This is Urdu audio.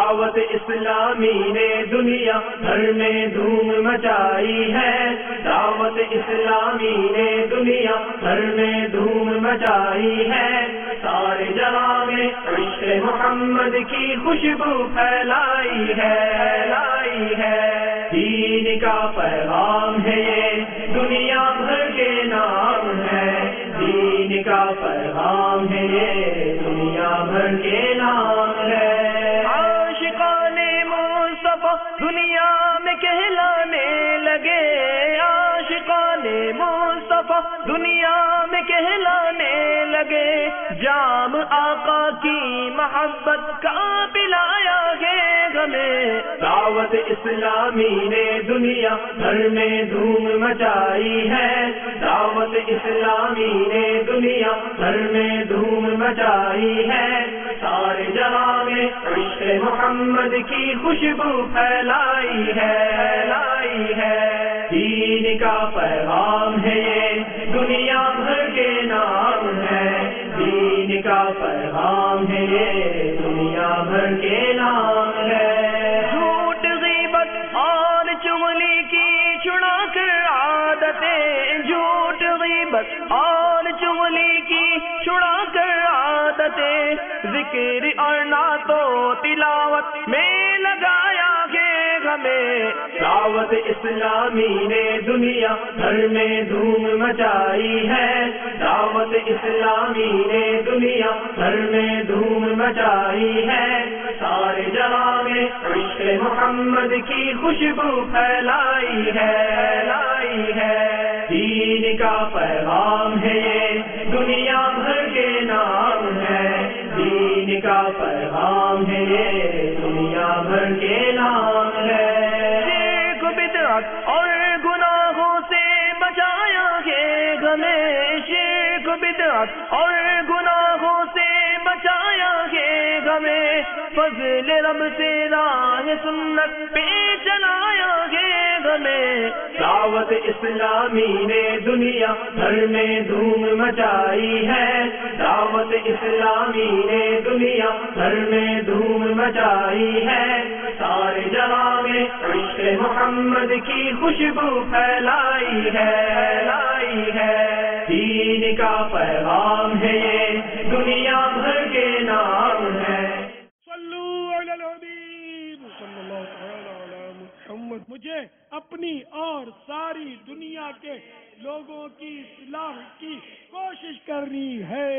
دعوت اسلامی نے دنیا بھر میں دھوم مچائی ہے، دعوت اسلامی نے دنیا بھر میں دھوم مچائی ہے، سارے جہاں میں عشق محمد کی خوشبو پھیلائی ہے، دین کا پیغام ہے یہ دنیا بھر کے نام ہے، دین کا پیغام ہے یہ دنیا بھر کے نام ہے۔ عاشقان مصطفیٰ دنیا میں کہلانے لگے، عاشقان مصطفیٰ دنیا میں کہلانے لگے، جام آقا کی محبت کا پلایا گے ہمیں۔ دعوت اسلامی نے دنیا بھر میں دھوم مچائی ہے، دعوت اسلامی نے دنیا بھر میں دھوم مچائی ہے، سارے جہاں میں عشق محمد کی خوشبو پھیلائی ہے، دین کا پیغام ہے یہ دنیا بھر کے نام ہے، دین کا پیغام ہے یہ دنیا بھر کے نام ہے۔ جھوٹ غیبت اور چغلی کی چھڑا کر عادتیں، جھوٹ غیبت اور چغلی کی چھڑا کر عادتیں، ذکر اور نعت و تلاوت میں لگایا گے ہمیں۔ دعوت اسلامی نے دنیا بھر میں دھوم مچائی ہے، دعوت اسلامی نے دنیا بھر میں دھوم مچائی ہے، سارے جہاں میں عشق محمد کی خوشبو پھیلائی ہے، دین کا پیغام ہے یہ دنیا بھر کے نام ہے، دین کا پیغام ہے یہ دنیا بھر کے نام ہے۔ شرک بدعت اور گناہوں سے بچایا گے ہمیں، شرک بدعت اور گناہوں سے بچایا گے ہمیں، فضل رب سے راہ سنت پہ چلایا گے ہمیں۔ دعوت اسلامی نے دنیا بھر میں دھوم مچائی ہے، دعوت اسلامی نے دنیا بھر میں دھوم مچائی ہے، سارے جہاں میں عشق محمد کی خوشبو پھیلائی ہے، دین کا پیغام ہے یہ دنیا بھر کے نام ہے۔ صلو علی الحبیب صلی اللہ تعالی علی محمد۔ مجھے اپنی اور ساری دنیا کے لوگوں کی اصلاح کی کوشش کرنی ہے۔